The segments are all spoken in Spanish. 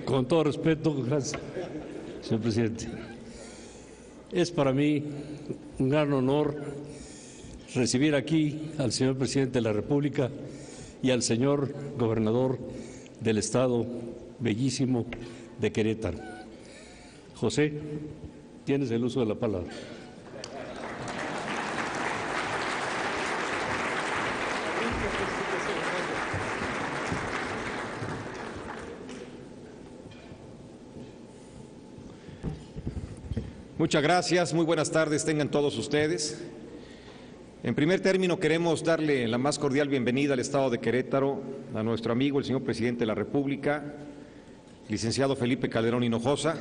Con todo respeto, gracias, señor presidente. Es para mí un gran honor recibir aquí al señor presidente de la República y al señor gobernador del estado bellísimo de Querétaro. José, tienes el uso de la palabra. Muchas gracias, muy buenas tardes tengan todos ustedes. En primer término queremos darle la más cordial bienvenida al estado de Querétaro a nuestro amigo el señor presidente de la República, licenciado Felipe Calderón Hinojosa,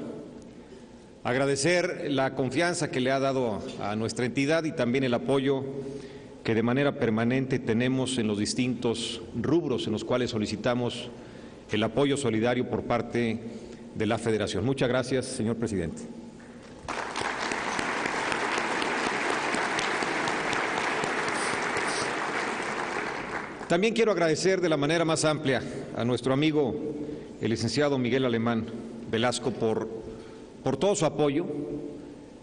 agradecer la confianza que le ha dado a nuestra entidad y también el apoyo que de manera permanente tenemos en los distintos rubros en los cuales solicitamos el apoyo solidario por parte de la Federación. Muchas gracias, señor presidente. También quiero agradecer de la manera más amplia a nuestro amigo el licenciado Miguel Alemán Velasco por todo su apoyo.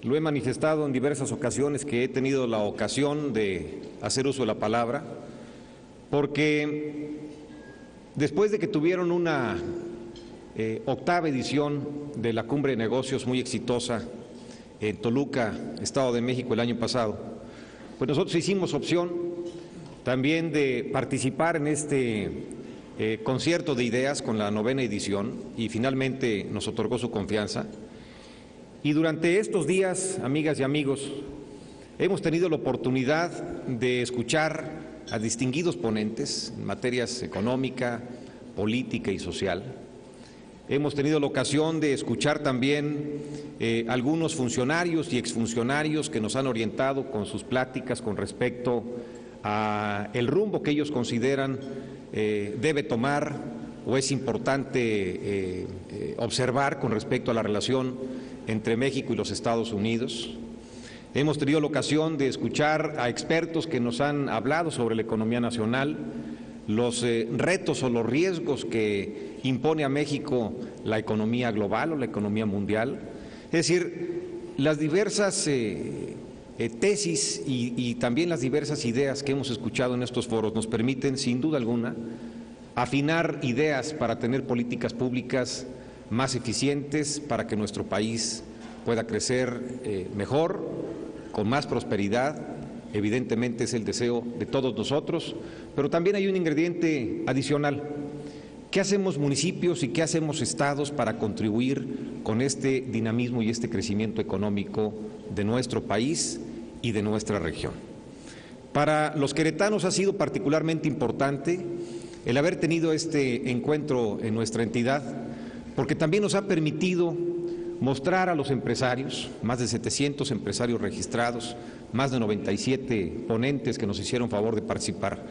Lo he manifestado en diversas ocasiones que he tenido la ocasión de hacer uso de la palabra, porque después de que tuvieron una octava edición de la Cumbre de Negocios muy exitosa en Toluca, Estado de México, el año pasado, pues nosotros hicimos opción también de participar en este concierto de ideas con la novena edición y finalmente nos otorgó su confianza. Y durante estos días, amigas y amigos, hemos tenido la oportunidad de escuchar a distinguidos ponentes en materias económica, política y social. Hemos tenido la ocasión de escuchar también algunos funcionarios y exfuncionarios que nos han orientado con sus pláticas con respecto a el rumbo que ellos consideran debe tomar o es importante observar con respecto a la relación entre México y los Estados Unidos. Hemos tenido la ocasión de escuchar a expertos que nos han hablado sobre la economía nacional, los retos o los riesgos que impone a México la economía global o la economía mundial. Es decir, las diversas tesis y también las diversas ideas que hemos escuchado en estos foros nos permiten, sin duda alguna, afinar ideas para tener políticas públicas más eficientes para que nuestro país pueda crecer mejor, con más prosperidad. Evidentemente es el deseo de todos nosotros, pero también hay un ingrediente adicional. ¿Qué hacemos municipios y qué hacemos estados para contribuir con este dinamismo y este crecimiento económico de nuestro país y de nuestra región? Para los queretanos ha sido particularmente importante el haber tenido este encuentro en nuestra entidad, porque también nos ha permitido mostrar a los empresarios, más de 700 empresarios registrados, más de 97 ponentes que nos hicieron favor de participar,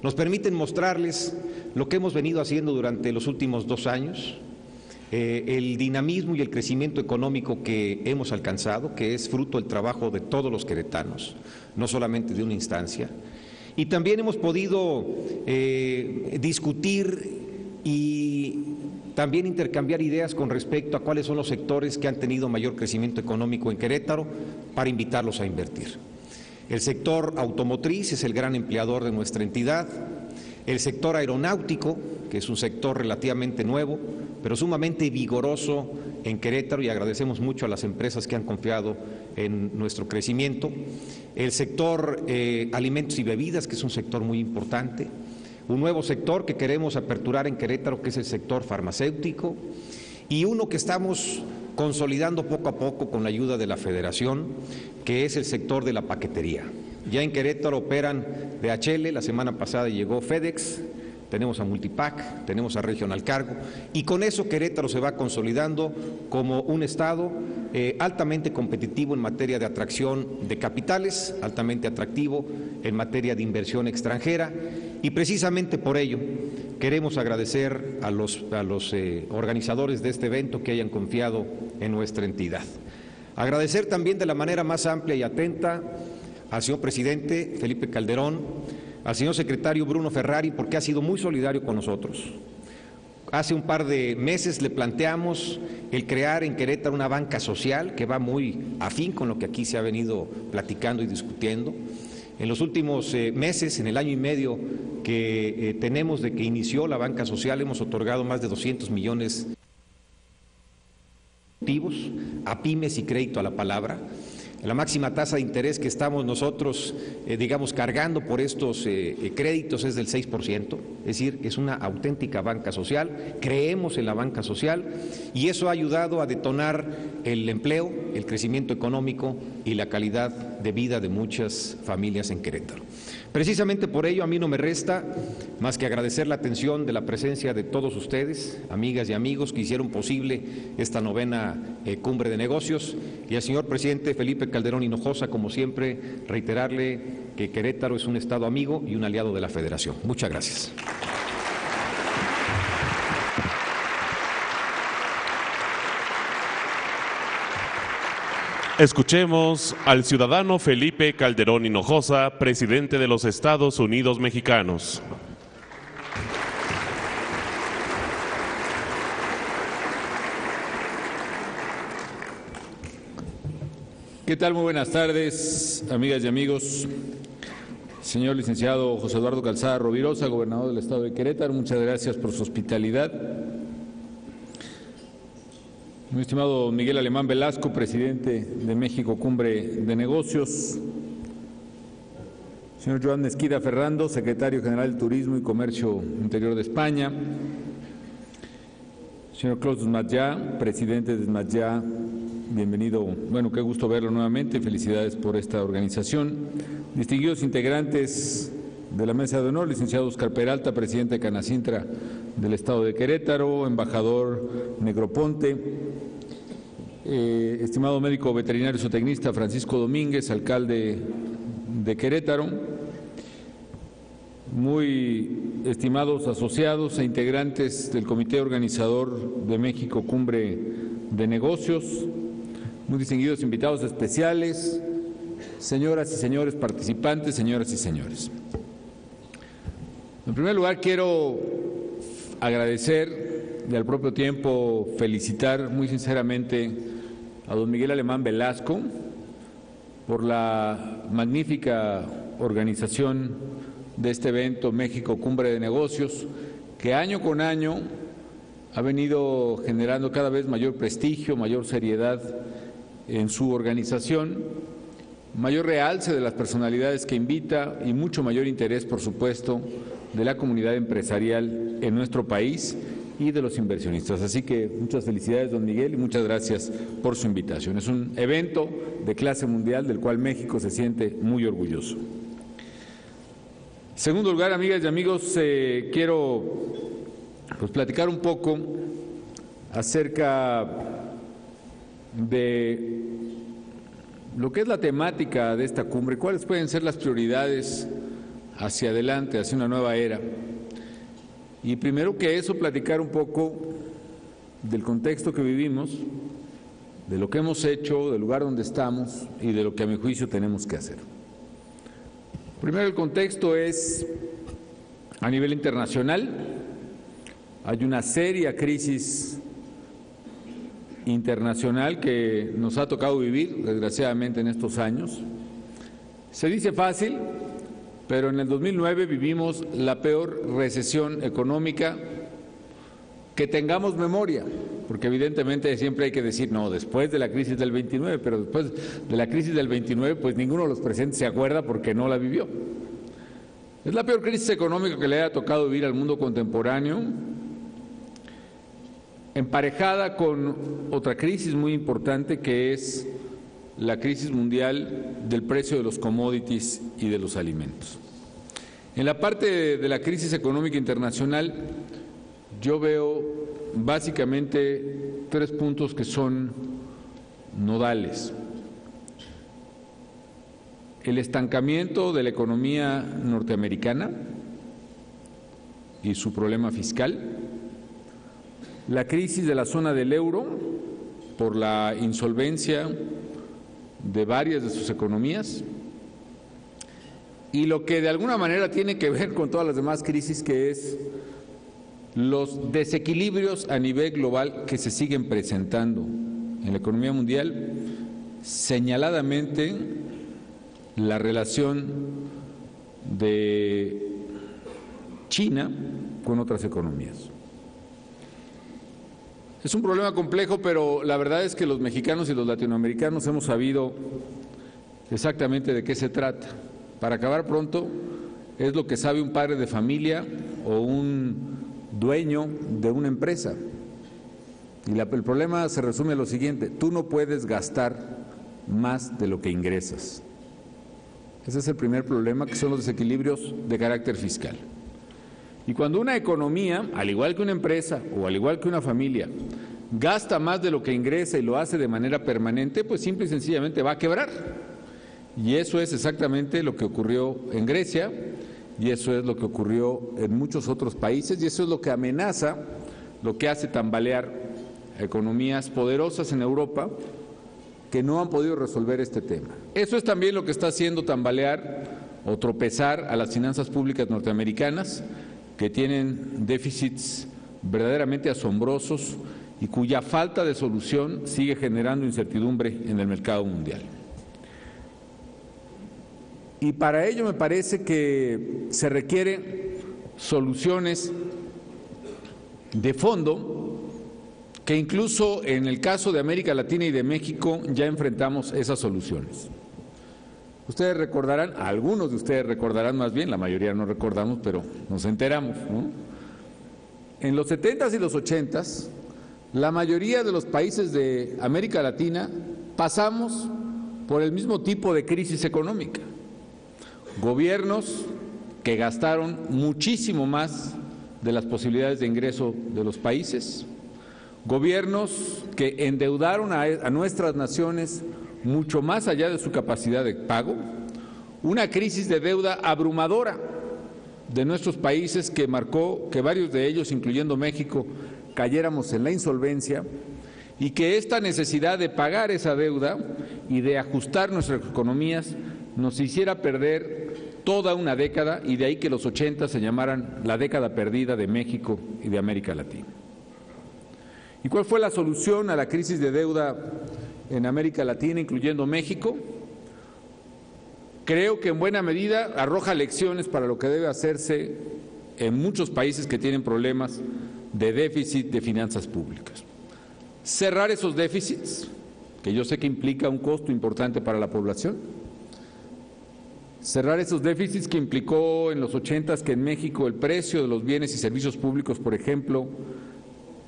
nos permiten mostrarles lo que hemos venido haciendo durante los últimos 2 años, el dinamismo y el crecimiento económico que hemos alcanzado, que es fruto del trabajo de todos los queretanos, no solamente de una instancia. Y también hemos podido discutir y también intercambiar ideas con respecto a cuáles son los sectores que han tenido mayor crecimiento económico en Querétaro para invitarlos a invertir. El sector automotriz es el gran empleador de nuestra entidad, el sector aeronáutico, que es un sector relativamente nuevo, pero sumamente vigoroso en Querétaro, y agradecemos mucho a las empresas que han confiado en nuestro crecimiento, el sector alimentos y bebidas, que es un sector muy importante, un nuevo sector que queremos aperturar en Querétaro, que es el sector farmacéutico, y uno que estamos consolidando poco a poco con la ayuda de la Federación, que es el sector de la paquetería. Ya en Querétaro operan DHL, la semana pasada llegó FedEx, tenemos a Multipack, tenemos a Regional Cargo, y con eso Querétaro se va consolidando como un estado altamente competitivo en materia de atracción de capitales, altamente atractivo en materia de inversión extranjera, y precisamente por ello queremos agradecer a los organizadores de este evento que hayan confiado en nuestra entidad. Agradecer también de la manera más amplia y atenta al señor presidente Felipe Calderón, al señor secretario Bruno Ferrari, porque ha sido muy solidario con nosotros, Hace un par de meses le planteamos el crear en Querétaro una banca social que va muy afín con lo que aquí se ha venido platicando y discutiendo. En los últimos meses, en el año y medio que tenemos de que inició la banca social, hemos otorgado más de 200 millones a pymes y crédito a la palabra. La máxima tasa de interés que estamos nosotros, cargando por estos créditos es del 6%, es decir, es una auténtica banca social, creemos en la banca social y eso ha ayudado a detonar el empleo, el crecimiento económico y la calidad de vida de muchas familias en Querétaro. Precisamente por ello a mí no me resta más que agradecer la atención de la presencia de todos ustedes, amigas y amigos que hicieron posible esta novena cumbre de negocios, y al señor presidente Felipe Calderón Hinojosa, como siempre, reiterarle que Querétaro es un estado amigo y un aliado de la Federación. Muchas gracias. Escuchemos al ciudadano Felipe Calderón Hinojosa, presidente de los Estados Unidos Mexicanos. ¿Qué tal? Muy buenas tardes, amigas y amigos. Señor licenciado José Eduardo Calzada Rovirosa, gobernador del estado de Querétaro, muchas gracias por su hospitalidad. Mi estimado Miguel Alemán Velasco, presidente de México Cumbre de Negocios. Señor Joan Mesquida Ferrando, secretario general de Turismo y Comercio Interior de España. Señor Claude Desmatllá, presidente de Desmatllá, bienvenido, bueno, qué gusto verlo nuevamente, felicidades por esta organización. Distinguidos integrantes de la mesa de honor, licenciado Óscar Peralta, presidente de Canacintra del estado de Querétaro, embajador Negroponte, estimado médico veterinario zootecnista Francisco Domínguez, alcalde de Querétaro, muy estimados asociados e integrantes del comité organizador de México Cumbre de Negocios, muy distinguidos invitados especiales, señoras y señores participantes, señoras y señores. En primer lugar, quiero agradecer y al propio tiempo felicitar muy sinceramente a don Miguel Alemán Velasco por la magnífica organización de este evento México Cumbre de Negocios, que año con año ha venido generando cada vez mayor prestigio, mayor seriedad en su organización, mayor realce de las personalidades que invita y mucho mayor interés, por supuesto, de la comunidad empresarial en nuestro país y de los inversionistas. Así que muchas felicidades, don Miguel, y muchas gracias por su invitación. Es un evento de clase mundial del cual México se siente muy orgulloso. En segundo lugar, amigas y amigos, quiero platicar un poco acerca de lo que es la temática de esta cumbre, cuáles pueden ser las prioridades hacia adelante, hacia una nueva era. Y primero que eso, platicar un poco del contexto que vivimos, de lo que hemos hecho, del lugar donde estamos y de lo que a mi juicio tenemos que hacer. Primero, el contexto es a nivel internacional. Hay una seria crisis internacional que nos ha tocado vivir, desgraciadamente, en estos años. Se dice fácil, pero en el 2009 vivimos la peor recesión económica que tengamos memoria, porque evidentemente siempre hay que decir, no, después de la crisis del 29, pero después de la crisis del 29, pues ninguno de los presentes se acuerda porque no la vivió. Es la peor crisis económica que le ha tocado vivir al mundo contemporáneo, emparejada con otra crisis muy importante que es la crisis mundial del precio de los commodities y de los alimentos. En la parte de la crisis económica internacional, yo veo básicamente tres puntos que son nodales. El estancamiento de la economía norteamericana y su problema fiscal, la crisis de la zona del euro por la insolvencia de varias de sus economías y lo que de alguna manera tiene que ver con todas las demás crisis, que es los desequilibrios a nivel global que se siguen presentando en la economía mundial, señaladamente la relación de China con otras economías. Es un problema complejo, pero la verdad es que los mexicanos y los latinoamericanos hemos sabido exactamente de qué se trata. Para acabar pronto, es lo que sabe un padre de familia o un dueño de una empresa. Y el problema se resume a lo siguiente: tú no puedes gastar más de lo que ingresas. Ese es el primer problema, que son los desequilibrios de carácter fiscal. Y cuando una economía, al igual que una empresa o al igual que una familia, gasta más de lo que ingresa y lo hace de manera permanente, pues simple y sencillamente va a quebrar. Y eso es exactamente lo que ocurrió en Grecia, y eso es lo que ocurrió en muchos otros países, y eso es lo que amenaza, lo que hace tambalear a economías poderosas en Europa que no han podido resolver este tema. Eso es también lo que está haciendo tambalear o tropezar a las finanzas públicas norteamericanas, que tienen déficits verdaderamente asombrosos y cuya falta de solución sigue generando incertidumbre en el mercado mundial. Y para ello me parece que se requieren soluciones de fondo, que incluso en el caso de América Latina y de México ya enfrentamos esas soluciones. Ustedes recordarán, algunos de ustedes recordarán más bien, la mayoría no recordamos, pero nos enteramos, ¿no? En los 70s y los 80s, la mayoría de los países de América Latina pasamos por el mismo tipo de crisis económica. Gobiernos que gastaron muchísimo más de las posibilidades de ingreso de los países, gobiernos que endeudaron a nuestras naciones mucho más allá de su capacidad de pago, una crisis de deuda abrumadora de nuestros países que marcó que varios de ellos, incluyendo México, cayéramos en la insolvencia, y que esta necesidad de pagar esa deuda y de ajustar nuestras economías nos hiciera perder toda una década, y de ahí que los 80 se llamaran la década perdida de México y de América Latina. ¿Y cuál fue la solución a la crisis de deuda en América Latina, incluyendo México? Creo que en buena medida arroja lecciones para lo que debe hacerse en muchos países que tienen problemas de déficit de finanzas públicas. Cerrar esos déficits, que yo sé que implica un costo importante para la población. Cerrar esos déficits que implicó en los 80s que en México el precio de los bienes y servicios públicos, por ejemplo,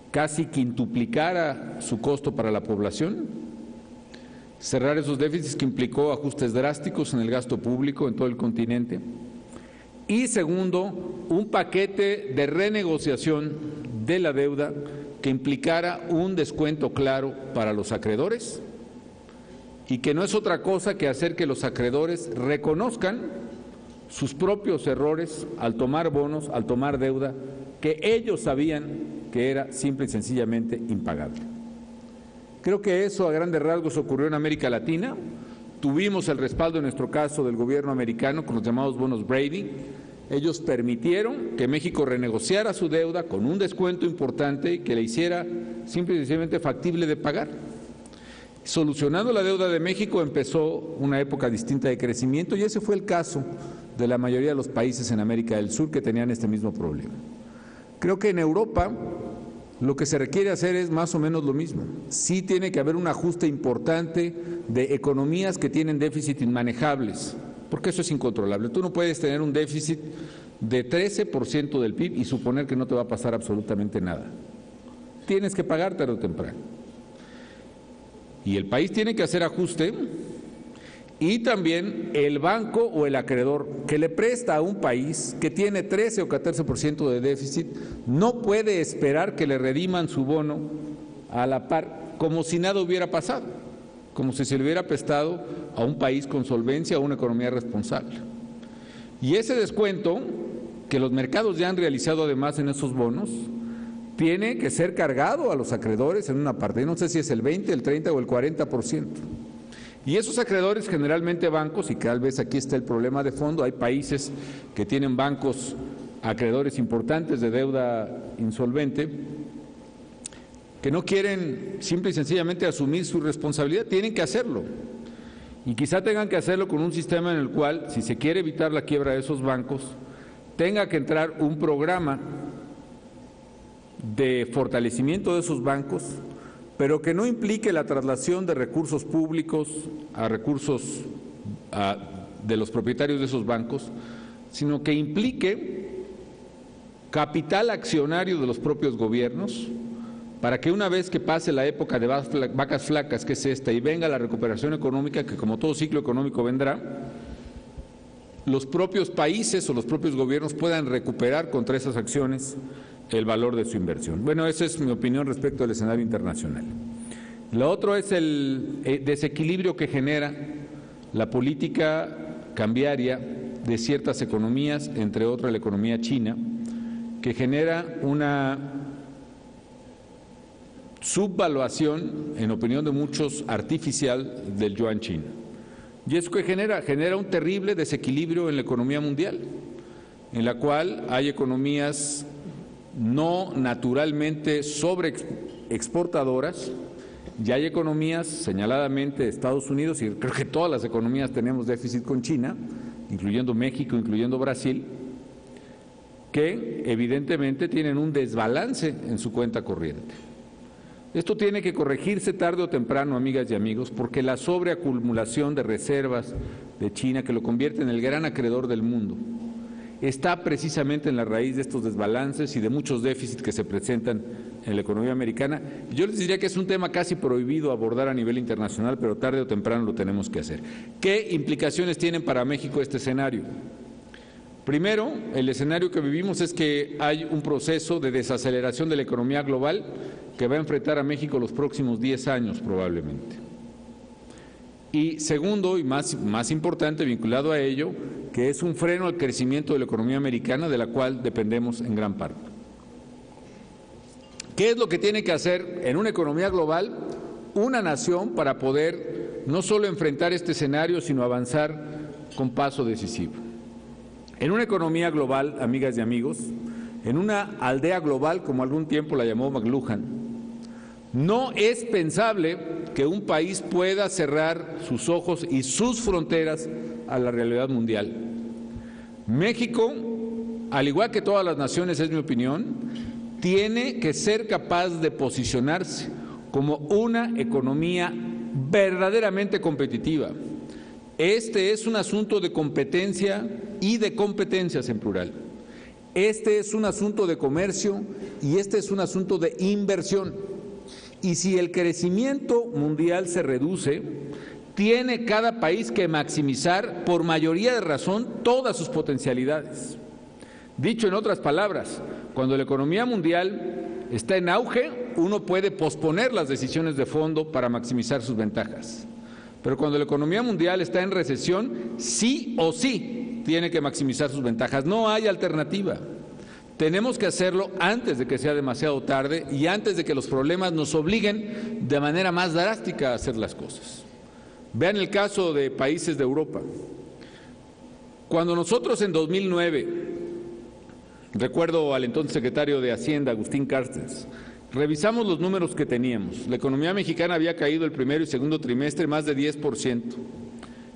casi quintuplicara su costo para la población. Cerrar esos déficits que implicó ajustes drásticos en el gasto público en todo el continente. Y segundo, un paquete de renegociación de la deuda que implicara un descuento claro para los acreedores, y que no es otra cosa que hacer que los acreedores reconozcan sus propios errores al tomar bonos, al tomar deuda que ellos sabían que era simple y sencillamente impagable. Creo que eso a grandes rasgos ocurrió en América Latina. Tuvimos el respaldo en nuestro caso del gobierno americano con los llamados bonos Brady. Ellos permitieron que México renegociara su deuda con un descuento importante que le hiciera simple y sencillamente factible de pagar. Solucionando la deuda de México empezó una época distinta de crecimiento, y ese fue el caso de la mayoría de los países en América del Sur que tenían este mismo problema. Creo que en Europa lo que se requiere hacer es más o menos lo mismo. Sí tiene que haber un ajuste importante de economías que tienen déficit inmanejables, porque eso es incontrolable. Tú no puedes tener un déficit de 13% del PIB y suponer que no te va a pasar absolutamente nada. Tienes que pagar tarde o temprano. Y el país tiene que hacer ajuste, y también el banco o el acreedor que le presta a un país que tiene 13 o 14% de déficit no puede esperar que le rediman su bono a la par, como si nada hubiera pasado, como si se le hubiera prestado a un país con solvencia o una economía responsable. Y ese descuento que los mercados ya han realizado además en esos bonos tiene que ser cargado a los acreedores en una parte, no sé si es el 20, el 30 o el 40%. Y esos acreedores, generalmente bancos, y tal vez aquí está el problema de fondo, hay países que tienen bancos acreedores importantes de deuda insolvente que no quieren simple y sencillamente asumir su responsabilidad, tienen que hacerlo. Y quizá tengan que hacerlo con un sistema en el cual, si se quiere evitar la quiebra de esos bancos, tenga que entrar un programa de fortalecimiento de esos bancos, pero que no implique la traslación de recursos públicos a recursos de los propietarios de esos bancos, sino que implique capital accionario de los propios gobiernos, para que una vez que pase la época de vacas flacas, que es esta, y venga la recuperación económica, que como todo ciclo económico vendrá, los propios países o los propios gobiernos puedan recuperar contra esas acciones el valor de su inversión. Bueno, esa es mi opinión respecto al escenario internacional. Lo otro es el desequilibrio que genera la política cambiaria de ciertas economías, entre otras la economía china, que genera una subvaluación, en opinión de muchos, artificial del yuan chino. Y eso que genera un terrible desequilibrio en la economía mundial, en la cual hay economías no naturalmente sobreexportadoras, y hay economías, señaladamente Estados Unidos, y creo que todas las economías tenemos déficit con China, incluyendo México, incluyendo Brasil, que evidentemente tienen un desbalance en su cuenta corriente. Esto tiene que corregirse tarde o temprano, amigas y amigos, porque la sobreacumulación de reservas de China, que lo convierte en el gran acreedor del mundo, está precisamente en la raíz de estos desbalances y de muchos déficits que se presentan en la economía americana. Yo les diría que es un tema casi prohibido abordar a nivel internacional, pero tarde o temprano lo tenemos que hacer. ¿Qué implicaciones tienen para México este escenario? Primero, el escenario que vivimos es que hay un proceso de desaceleración de la economía global que va a enfrentar a México los próximos 10 años probablemente. Y segundo, y más importante, vinculado a ello, que es un freno al crecimiento de la economía americana, de la cual dependemos en gran parte. ¿Qué es lo que tiene que hacer en una economía global una nación para poder no solo enfrentar este escenario, sino avanzar con paso decisivo? En una economía global, amigas y amigos, en una aldea global, como algún tiempo la llamó McLuhan, no es pensable que un país pueda cerrar sus ojos y sus fronteras a la realidad mundial. México, al igual que todas las naciones, es mi opinión, tiene que ser capaz de posicionarse como una economía verdaderamente competitiva. Este es un asunto de competencia y de competencias en plural. Este es un asunto de comercio y este es un asunto de inversión. Y si el crecimiento mundial se reduce, tiene cada país que maximizar por mayoría de razón todas sus potencialidades. Dicho en otras palabras, cuando la economía mundial está en auge, uno puede posponer las decisiones de fondo para maximizar sus ventajas. Pero cuando la economía mundial está en recesión, sí o sí tiene que maximizar sus ventajas. No hay alternativa. Tenemos que hacerlo antes de que sea demasiado tarde y antes de que los problemas nos obliguen de manera más drástica a hacer las cosas. Vean el caso de países de Europa. Cuando nosotros en 2009, recuerdo al entonces secretario de Hacienda, Agustín Carstens, revisamos los números que teníamos. La economía mexicana había caído el primero y segundo trimestre más de 10%.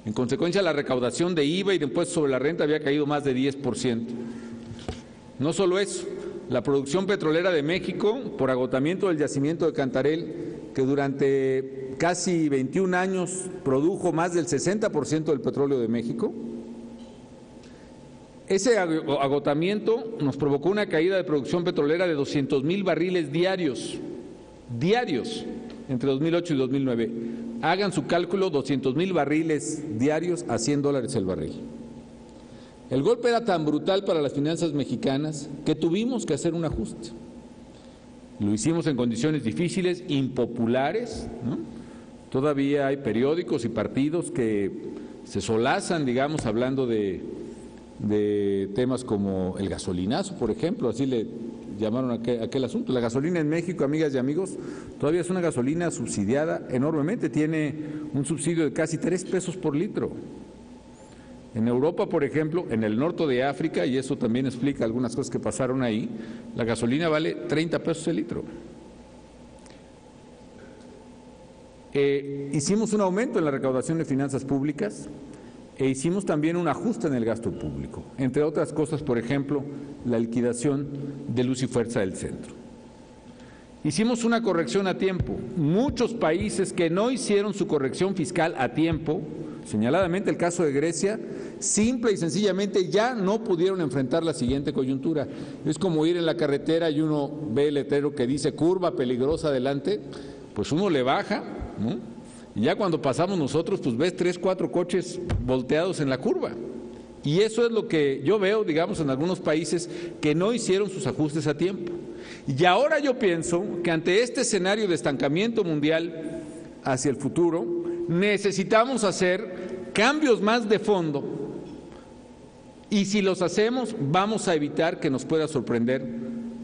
En consecuencia, la recaudación de IVA y de impuestos sobre la renta había caído más de 10%. No solo eso, la producción petrolera de México, por agotamiento del yacimiento de Cantarell, que durante casi 21 años produjo más del 60% del petróleo de México, ese agotamiento nos provocó una caída de producción petrolera de 200,000 barriles diarios, entre 2008 y 2009. Hagan su cálculo, 200,000 barriles diarios a $100 el barril. El golpe era tan brutal para las finanzas mexicanas que tuvimos que hacer un ajuste. Lo hicimos en condiciones difíciles, impopulares, ¿no? Todavía hay periódicos y partidos que se solazan, digamos, hablando de temas como el gasolinazo, por ejemplo, así le llamaron aquel asunto. La gasolina en México, amigas y amigos, todavía es una gasolina subsidiada enormemente, tiene un subsidio de casi 3 pesos por litro. En Europa, por ejemplo, en el norte de África, y eso también explica algunas cosas que pasaron ahí, la gasolina vale 30 pesos el litro. Hicimos un aumento en la recaudación de finanzas públicas e hicimos también un ajuste en el gasto público, entre otras cosas, por ejemplo, la liquidación de Luz y Fuerza del Centro. Hicimos una corrección a tiempo. Muchos países que no hicieron su corrección fiscal a tiempo, señaladamente el caso de Grecia, simple y sencillamente ya no pudieron enfrentar la siguiente coyuntura. Es como ir en la carretera y uno ve el letrero que dice curva peligrosa adelante, pues uno le baja, ¿no? Y ya cuando pasamos nosotros, pues ves 3, 4 coches volteados en la curva. Y eso es lo que yo veo, digamos, en algunos países que no hicieron sus ajustes a tiempo. Y ahora yo pienso que ante este escenario de estancamiento mundial hacia el futuro, necesitamos hacer cambios más de fondo. Y si los hacemos, vamos a evitar que nos pueda sorprender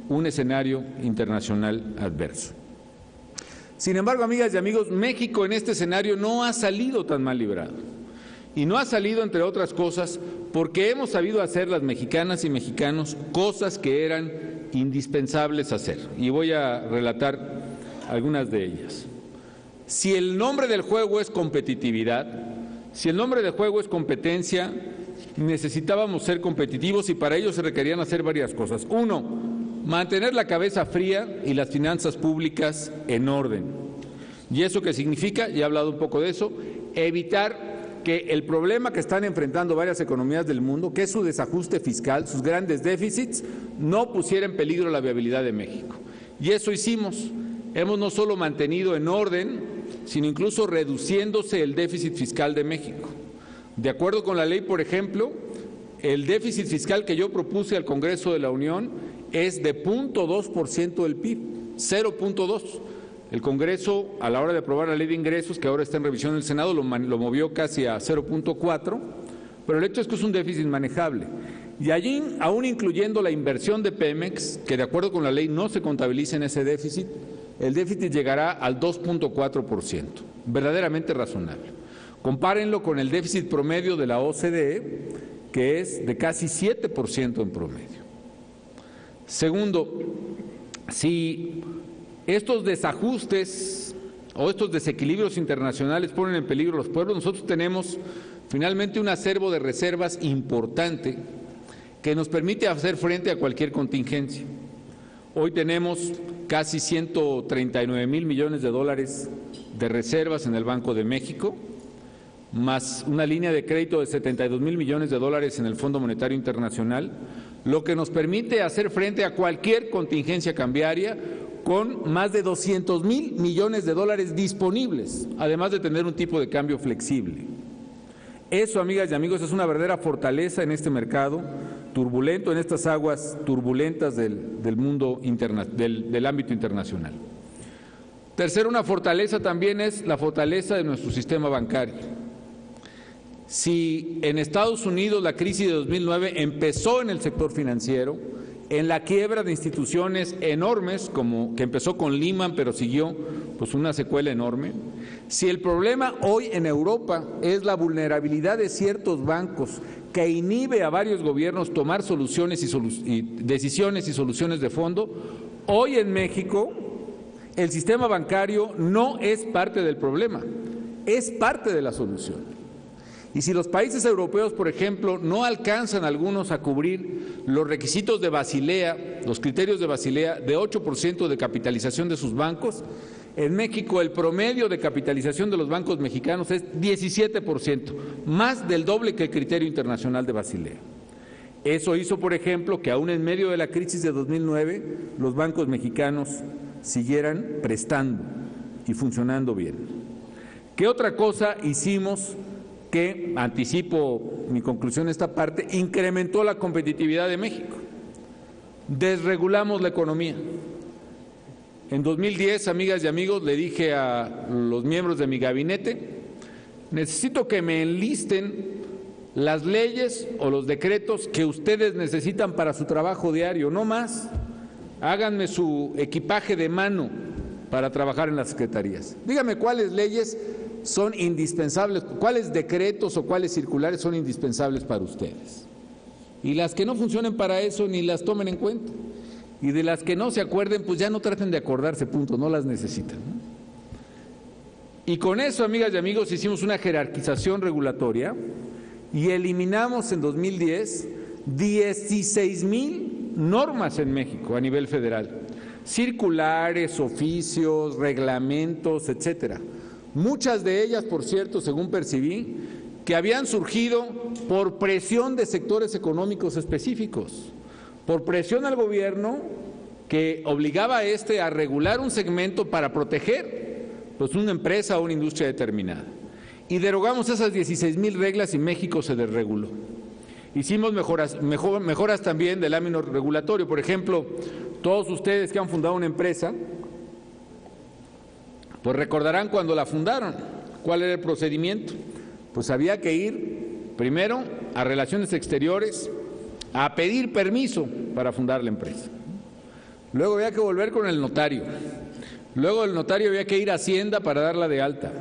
un escenario internacional adverso. Sin embargo, amigas y amigos, México en este escenario no ha salido tan mal librado. Y no ha salido, entre otras cosas, porque hemos sabido hacer las mexicanas y mexicanos cosas que eran indispensables hacer. Y voy a relatar algunas de ellas. Si el nombre del juego es competitividad, si el nombre del juego es competencia, necesitábamos ser competitivos y para ello se requerían hacer varias cosas. Uno, mantener la cabeza fría y las finanzas públicas en orden. ¿Y eso qué significa? Ya he hablado un poco de eso. Evitar que el problema que están enfrentando varias economías del mundo, que es su desajuste fiscal, sus grandes déficits, no pusiera en peligro la viabilidad de México. Y eso hicimos. Hemos no solo mantenido en orden, sino incluso reduciéndose el déficit fiscal de México. De acuerdo con la ley, por ejemplo, el déficit fiscal que yo propuse al Congreso de la Unión es de 0.2% del PIB, 0.2%. El Congreso, a la hora de aprobar la ley de ingresos, que ahora está en revisión en el Senado, lo movió casi a 0.4%, pero el hecho es que es un déficit manejable. Y allí, aún incluyendo la inversión de Pemex, que de acuerdo con la ley no se contabiliza en ese déficit, el déficit llegará al 2.4%, verdaderamente razonable. Compárenlo con el déficit promedio de la OCDE, que es de casi 7% en promedio. Segundo, si estos desajustes o estos desequilibrios internacionales ponen en peligro a los pueblos, nosotros tenemos finalmente un acervo de reservas importante que nos permite hacer frente a cualquier contingencia. Hoy tenemos casi 139,000 millones de dólares de reservas en el Banco de México, más una línea de crédito de 72,000 millones de dólares en el Fondo Monetario Internacional, lo que nos permite hacer frente a cualquier contingencia cambiaria con más de 200,000 millones de dólares disponibles, además de tener un tipo de cambio flexible. Eso, amigas y amigos, es una verdadera fortaleza en este mercado turbulento, en estas aguas turbulentas del mundo del ámbito internacional. Tercero, una fortaleza también es la fortaleza de nuestro sistema bancario. Si en Estados Unidos la crisis de 2009 empezó en el sector financiero, en la quiebra de instituciones enormes, como que empezó con Lehman, pero siguió pues una secuela enorme. Si el problema hoy en Europa es la vulnerabilidad de ciertos bancos que inhibe a varios gobiernos tomar soluciones y decisiones y soluciones de fondo, hoy en México el sistema bancario no es parte del problema, es parte de la solución. Y si los países europeos, por ejemplo, no alcanzan algunos a cubrir los requisitos de Basilea, los criterios de Basilea de 8% de capitalización de sus bancos, en México el promedio de capitalización de los bancos mexicanos es 17%, más del doble que el criterio internacional de Basilea. Eso hizo, por ejemplo, que aún en medio de la crisis de 2009 los bancos mexicanos siguieran prestando y funcionando bien. ¿Qué otra cosa hicimos que, anticipo mi conclusión en esta parte, incrementó la competitividad de México? Desregulamos la economía. En 2010, amigas y amigos, le dije a los miembros de mi gabinete, necesito que me enlisten las leyes o los decretos que ustedes necesitan para su trabajo diario, no más. Háganme su equipaje de mano para trabajar en las secretarías. Díganme cuáles leyes son indispensables, cuáles decretos o cuáles circulares son indispensables para ustedes. Y las que no funcionen para eso, ni las tomen en cuenta. Y de las que no se acuerden, pues ya no traten de acordarse, punto, no las necesitan, ¿no? Y con eso, amigas y amigos, hicimos una jerarquización regulatoria y eliminamos en 2010 16,000 normas en México a nivel federal, circulares, oficios, reglamentos, etcétera. Muchas de ellas, por cierto, según percibí, que habían surgido por presión de sectores económicos específicos, por presión al gobierno que obligaba a regular un segmento para proteger pues una empresa o una industria determinada. Y derogamos esas 16,000 reglas y México se desreguló. Hicimos mejoras también del ámbito regulatorio. Por ejemplo, todos ustedes que han fundado una empresa, pues recordarán cuando la fundaron, cuál era el procedimiento. Pues había que ir primero a Relaciones Exteriores a pedir permiso para fundar la empresa. Luego había que volver con el notario. Luego el notario había que ir a Hacienda para darla de alta.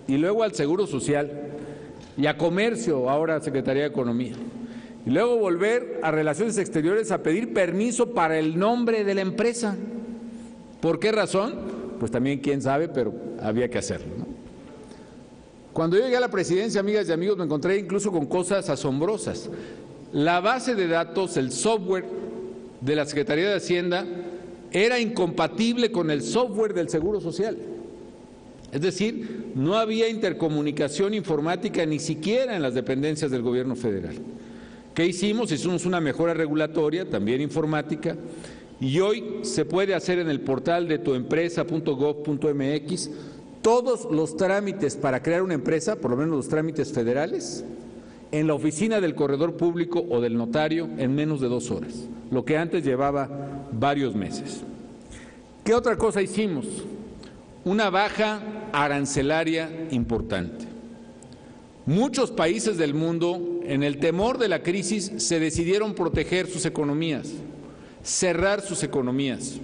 Y luego al Seguro Social. Y a Comercio, ahora Secretaría de Economía. Y luego volver a Relaciones Exteriores a pedir permiso para el nombre de la empresa. ¿Por qué razón? Pues también quién sabe, pero había que hacerlo, ¿no? Cuando yo llegué a la presidencia, amigas y amigos, me encontré incluso con cosas asombrosas. La base de datos, el software de la Secretaría de Hacienda era incompatible con el software del Seguro Social. Es decir, no había intercomunicación informática ni siquiera en las dependencias del gobierno federal. ¿Qué hicimos? Hicimos una mejora regulatoria, también informática, y hoy se puede hacer en el portal de tuempresa.gov.mx todos los trámites para crear una empresa, por lo menos los trámites federales, en la oficina del corredor público o del notario en menos de 2 horas, lo que antes llevaba varios meses. ¿Qué otra cosa hicimos? Una baja arancelaria importante. Muchos países del mundo, en el temor de la crisis, se decidieron proteger sus economías, cerrar sus economías.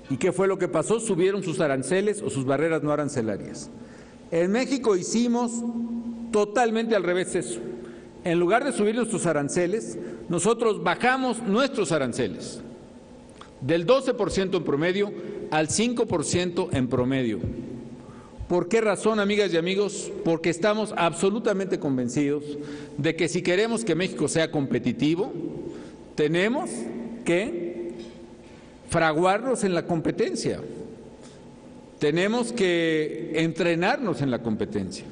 ¿Y qué fue lo que pasó? Subieron sus aranceles o sus barreras no arancelarias. En México hicimos totalmente al revés eso. En lugar de subir nuestros aranceles, nosotros bajamos nuestros aranceles del 12% en promedio al 5% en promedio. ¿Por qué razón, amigas y amigos? Porque estamos absolutamente convencidos de que si queremos que México sea competitivo, tenemos que fraguarnos en la competencia. Tenemos que entrenarnos en la competencia.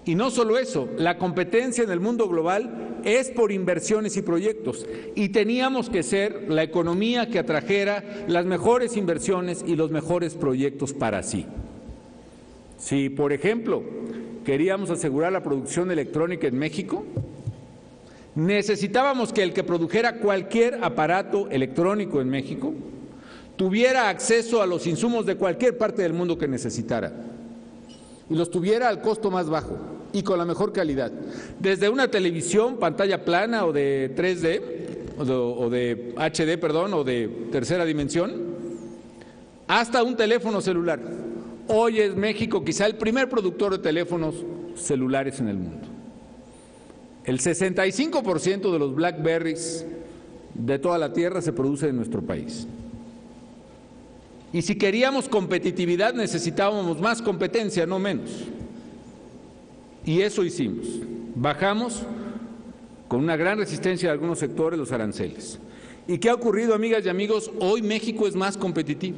Y no solo eso, la competencia en el mundo global es por inversiones y proyectos. Y teníamos que ser la economía que atrajera las mejores inversiones y los mejores proyectos para sí. Si, por ejemplo, queríamos asegurar la producción electrónica en México, necesitábamos que el que produjera cualquier aparato electrónico en México tuviera acceso a los insumos de cualquier parte del mundo que necesitara y los tuviera al costo más bajo y con la mejor calidad. Desde una televisión, pantalla plana o de 3D, o de HD, perdón, o de tercera dimensión, hasta un teléfono celular. Hoy es México quizá el primer productor de teléfonos celulares en el mundo. El 65% de los BlackBerrys de toda la Tierra se produce en nuestro país. Y si queríamos competitividad necesitábamos más competencia, no menos. Y eso hicimos. Bajamos con una gran resistencia de algunos sectores los aranceles. ¿Y qué ha ocurrido, amigas y amigos? Hoy México es más competitivo.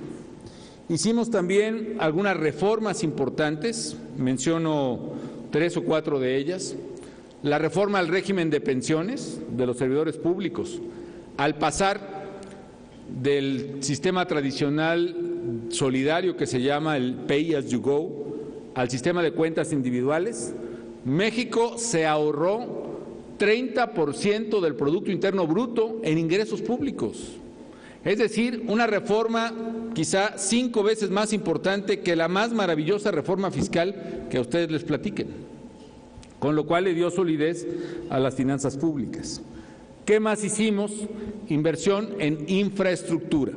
Hicimos también algunas reformas importantes, menciono 3 o 4 de ellas. La reforma al régimen de pensiones de los servidores públicos, al pasar del sistema tradicional solidario que se llama el Pay as you go al sistema de cuentas individuales, México se ahorró 30% del Producto Interno Bruto en ingresos públicos. Es decir, una reforma quizá 5 veces más importante que la más maravillosa reforma fiscal que a ustedes les platiquen, con lo cual le dio solidez a las finanzas públicas. ¿Qué más hicimos? Inversión en infraestructura.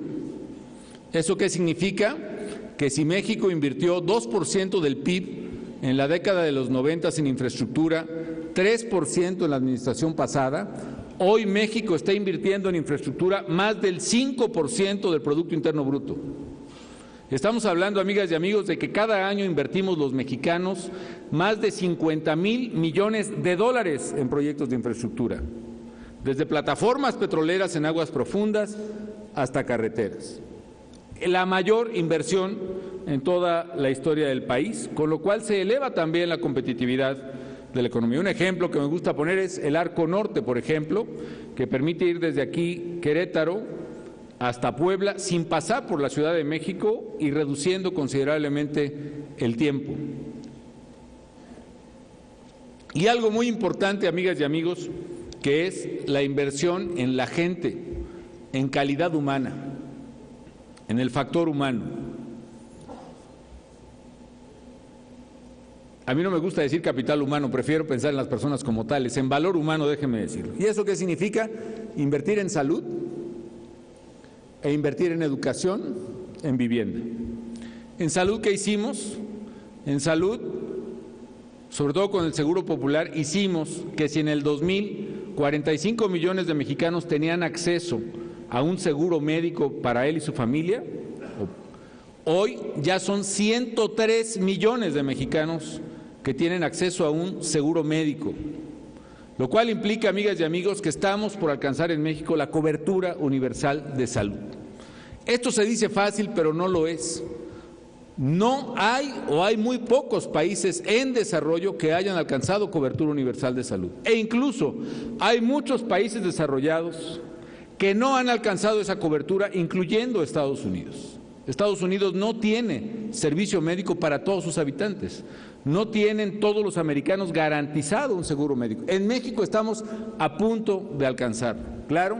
¿Eso qué significa? Que si México invirtió 2% del PIB en la década de los 90 en infraestructura, 3% en la administración pasada. Hoy México está invirtiendo en infraestructura más del 5% del Producto Interno Bruto. Estamos hablando, amigas y amigos, de que cada año invertimos los mexicanos más de 50,000 millones de dólares en proyectos de infraestructura, desde plataformas petroleras en aguas profundas hasta carreteras. La mayor inversión en toda la historia del país, con lo cual se eleva también la competitividad de la economía. Un ejemplo que me gusta poner es el Arco Norte, por ejemplo, que permite ir desde aquí, Querétaro, hasta Puebla, sin pasar por la Ciudad de México y reduciendo considerablemente el tiempo. Y algo muy importante, amigas y amigos, que es la inversión en la gente, en calidad humana, en el factor humano. A mí no me gusta decir capital humano, prefiero pensar en las personas como tales, en valor humano, déjenme decirlo. ¿Y eso qué significa? Invertir en salud e invertir en educación, en vivienda. En salud, ¿qué hicimos? En salud, sobre todo con el Seguro Popular, hicimos que si en el 2000 45 millones de mexicanos tenían acceso a un seguro médico para él y su familia, hoy ya son 103 millones de mexicanos que tienen acceso a un seguro médico, lo cual implica, amigas y amigos, que estamos por alcanzar en México la cobertura universal de salud. Esto se dice fácil, pero no lo es. No hay o hay muy pocos países en desarrollo que hayan alcanzado cobertura universal de salud. E incluso hay muchos países desarrollados que no han alcanzado esa cobertura, incluyendo Estados Unidos. Estados Unidos no tiene servicio médico para todos sus habitantes. No tienen todos los americanos garantizado un seguro médico. En México estamos a punto de alcanzar. Claro,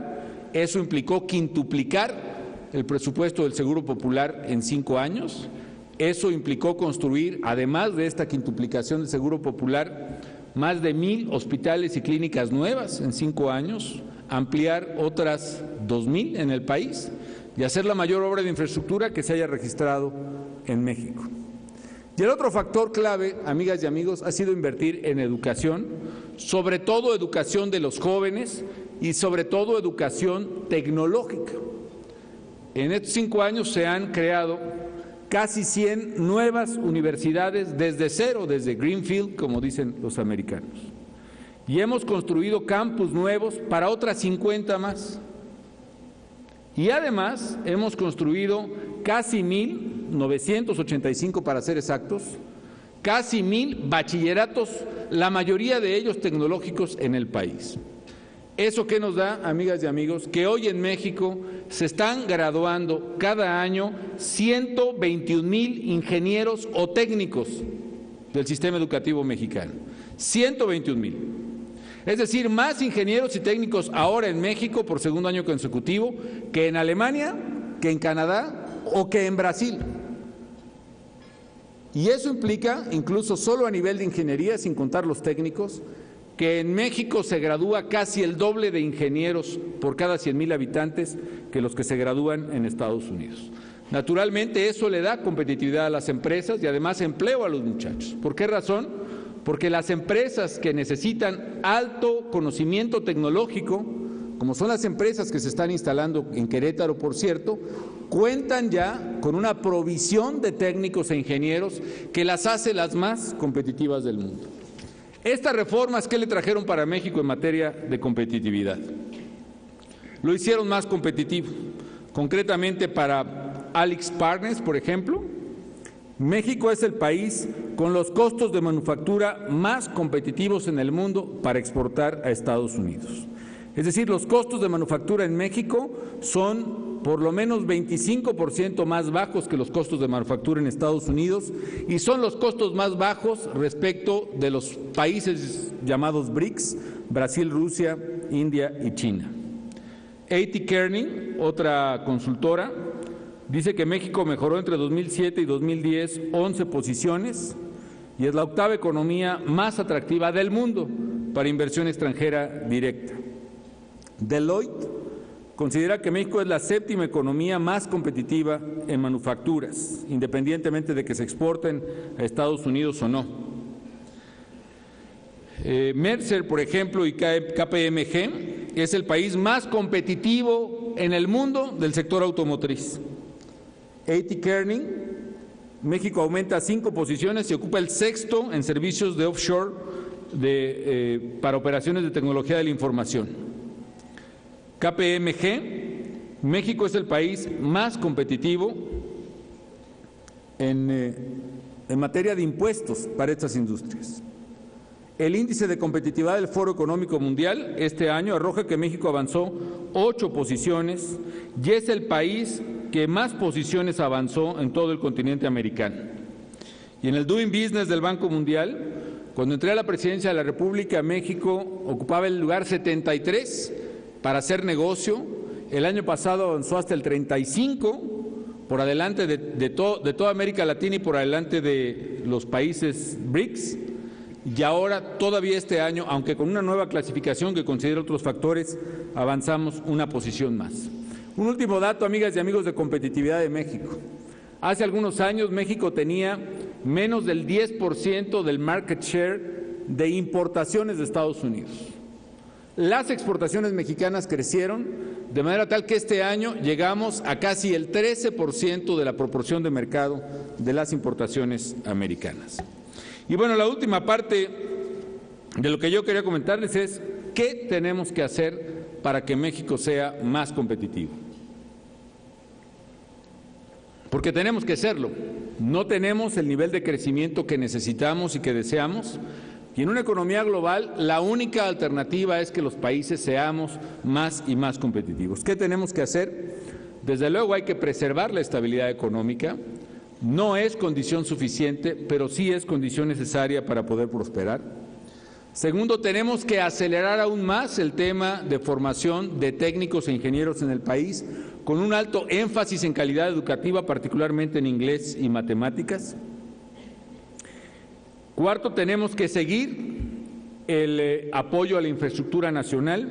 eso implicó quintuplicar el presupuesto del Seguro Popular en 5 años. Eso implicó construir, además de esta quintuplicación del Seguro Popular, más de 1,000 hospitales y clínicas nuevas en 5 años, ampliar otras 2,000 en el país y hacer la mayor obra de infraestructura que se haya registrado en México. Y el otro factor clave, amigas y amigos, ha sido invertir en educación, sobre todo educación de los jóvenes y sobre todo educación tecnológica. En estos 5 años se han creado casi 100 nuevas universidades desde cero, desde Greenfield, como dicen los americanos. Y hemos construido campus nuevos para otras 50 más. Y además hemos construido casi 1,985 para ser exactos, casi 1,000 bachilleratos, la mayoría de ellos tecnológicos en el país. ¿Eso qué nos da, amigas y amigos? Que hoy en México se están graduando cada año 121,000 ingenieros o técnicos del sistema educativo mexicano. 121,000. Es decir, más ingenieros y técnicos ahora en México por segundo año consecutivo que en Alemania, que en Canadá o que en Brasil. Y eso implica, incluso solo a nivel de ingeniería, sin contar los técnicos, que en México se gradúa casi el doble de ingenieros por cada 100,000 habitantes que los que se gradúan en Estados Unidos. Naturalmente, eso le da competitividad a las empresas y además empleo a los muchachos. ¿Por qué razón? Porque las empresas que necesitan alto conocimiento tecnológico, como son las empresas que se están instalando en Querétaro, por cierto, cuentan ya con una provisión de técnicos e ingenieros que las hace las más competitivas del mundo. Estas reformas, ¿qué le trajeron para México en materia de competitividad? Lo hicieron más competitivo. Concretamente para AlixPartners, por ejemplo, México es el país con los costos de manufactura más competitivos en el mundo para exportar a Estados Unidos. Es decir, los costos de manufactura en México son por lo menos 25% más bajos que los costos de manufactura en Estados Unidos y son los costos más bajos respecto de los países llamados BRICS, Brasil, Rusia, India y China. A.T. Kearney, otra consultora, dice que México mejoró entre 2007 y 2010 11 posiciones y es la octava economía más atractiva del mundo para inversión extranjera directa. Deloitte considera que México es la séptima economía más competitiva en manufacturas, independientemente de que se exporten a Estados Unidos o no. Mercer, por ejemplo, y KPMG, es el país más competitivo en el mundo del sector automotriz. A.T. Kearney, México aumenta 5 posiciones y ocupa el 6º en servicios de offshore para operaciones de tecnología de la información. KPMG, México es el país más competitivo en materia de impuestos para estas industrias. El índice de competitividad del Foro Económico Mundial este año arroja que México avanzó 8 posiciones y es el país que más posiciones avanzó en todo el continente americano. Y en el Doing Business del Banco Mundial, cuando entré a la presidencia de la República, México ocupaba el lugar 73 para hacer negocio. El año pasado avanzó hasta el 35, por adelante de toda América Latina y por adelante de los países BRICS. Y ahora, todavía este año, aunque con una nueva clasificación que considera otros factores, avanzamos una posición más. Un último dato, amigas y amigos, de competitividad de México. Hace algunos años México tenía menos del 10% del market share de importaciones de Estados Unidos. Las exportaciones mexicanas crecieron de manera tal que este año llegamos a casi el 13% de la proporción de mercado de las importaciones americanas. Y bueno, la última parte de lo que yo quería comentarles es qué tenemos que hacer para que México sea más competitivo. Porque tenemos que serlo. No tenemos el nivel de crecimiento que necesitamos y que deseamos. Y en una economía global, la única alternativa es que los países seamos más y más competitivos. ¿Qué tenemos que hacer? Desde luego hay que preservar la estabilidad económica. No es condición suficiente, pero sí es condición necesaria para poder prosperar. Segundo, tenemos que acelerar aún más el tema de formación de técnicos e ingenieros en el país, con un alto énfasis en calidad educativa, particularmente en inglés y matemáticas. Cuarto, tenemos que seguir el apoyo a la infraestructura nacional.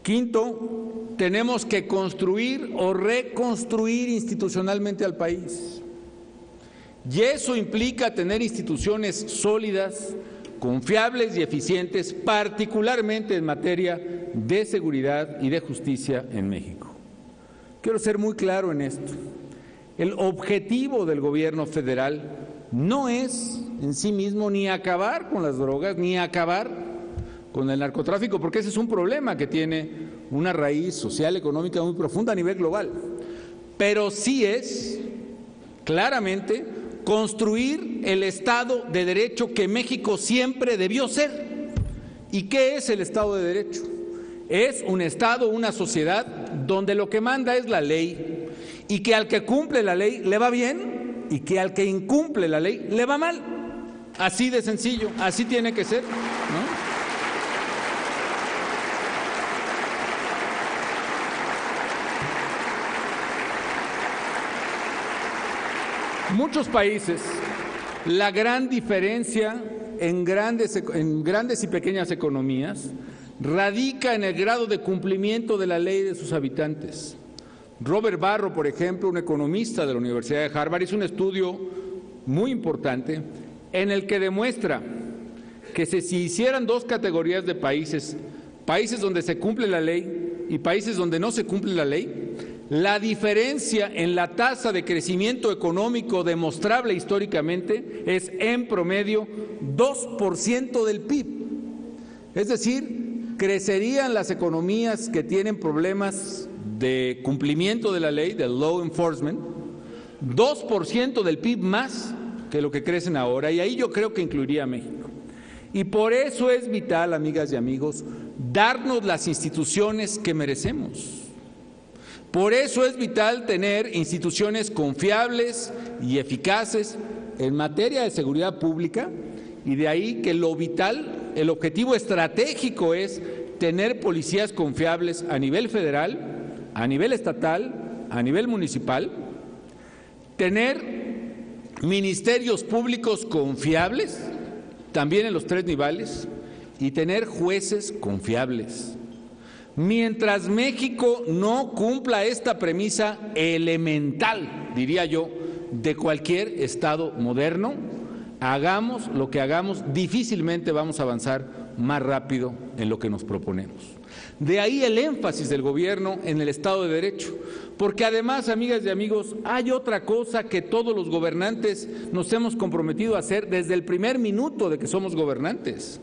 Quinto, tenemos que construir o reconstruir institucionalmente al país. Y eso implica tener instituciones sólidas, confiables y eficientes, particularmente en materia de seguridad y de justicia en México. Quiero ser muy claro en esto. El objetivo del gobierno federal no es en sí mismo ni acabar con las drogas, ni acabar con el narcotráfico, porque ese es un problema que tiene una raíz social, económica muy profunda a nivel global. Pero sí es, claramente, construir el Estado de Derecho que México siempre debió ser. ¿Y qué es el Estado de Derecho? Es un Estado, una sociedad donde lo que manda es la ley y que al que cumple la ley le va bien y que al que incumple la ley le va mal. Así de sencillo, así tiene que ser, ¿no? Muchos países, la gran diferencia en grandes y pequeñas economías radica en el grado de cumplimiento de la ley de sus habitantes. Robert Barro, por ejemplo, un economista de la Universidad de Harvard, hizo un estudio muy importante en el que demuestra que si hicieran dos categorías de países, países donde se cumple la ley y países donde no se cumple la ley, la diferencia en la tasa de crecimiento económico demostrable históricamente es en promedio 2% del PIB. Es decir, crecerían las economías que tienen problemas de cumplimiento de la ley, del law enforcement, 2% del PIB más que lo que crecen ahora, y ahí yo creo que incluiría a México. Y por eso es vital, amigas y amigos, darnos las instituciones que merecemos. Por eso es vital tener instituciones confiables y eficaces en materia de seguridad pública, y de ahí que lo vital, el objetivo estratégico es tener policías confiables a nivel federal, a nivel estatal, a nivel municipal, tener ministerios públicos confiables, también en los 3 niveles, y tener jueces confiables. Mientras México no cumpla esta premisa elemental, diría yo, de cualquier Estado moderno, hagamos lo que hagamos, difícilmente vamos a avanzar más rápido en lo que nos proponemos. De ahí el énfasis del gobierno en el Estado de Derecho, porque además, amigas y amigos, hay otra cosa que todos los gobernantes nos hemos comprometido a hacer desde el primer minuto de que somos gobernantes.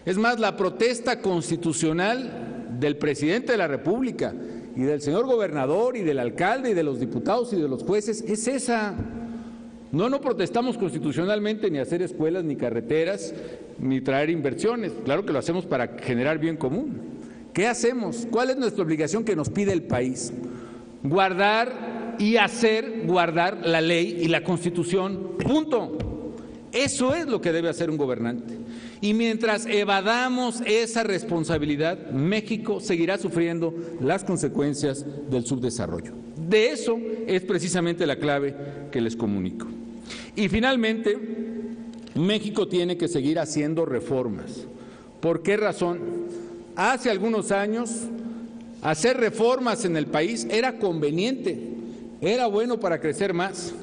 Es más, la protesta constitucional del presidente de la República y del señor gobernador y del alcalde y de los diputados y de los jueces es esa. No protestamos constitucionalmente ni hacer escuelas, ni carreteras, ni traer inversiones. Claro que lo hacemos para generar bien común. ¿Qué hacemos? ¿Cuál es nuestra obligación que nos pide el país? Guardar y hacer guardar la ley y la Constitución. Punto. Eso es lo que debe hacer un gobernante. Y mientras evadamos esa responsabilidad, México seguirá sufriendo las consecuencias del subdesarrollo. De eso es precisamente la clave que les comunico. Y finalmente, México tiene que seguir haciendo reformas. ¿Por qué razón? Hace algunos años, hacer reformas en el país era conveniente, era bueno para crecer más.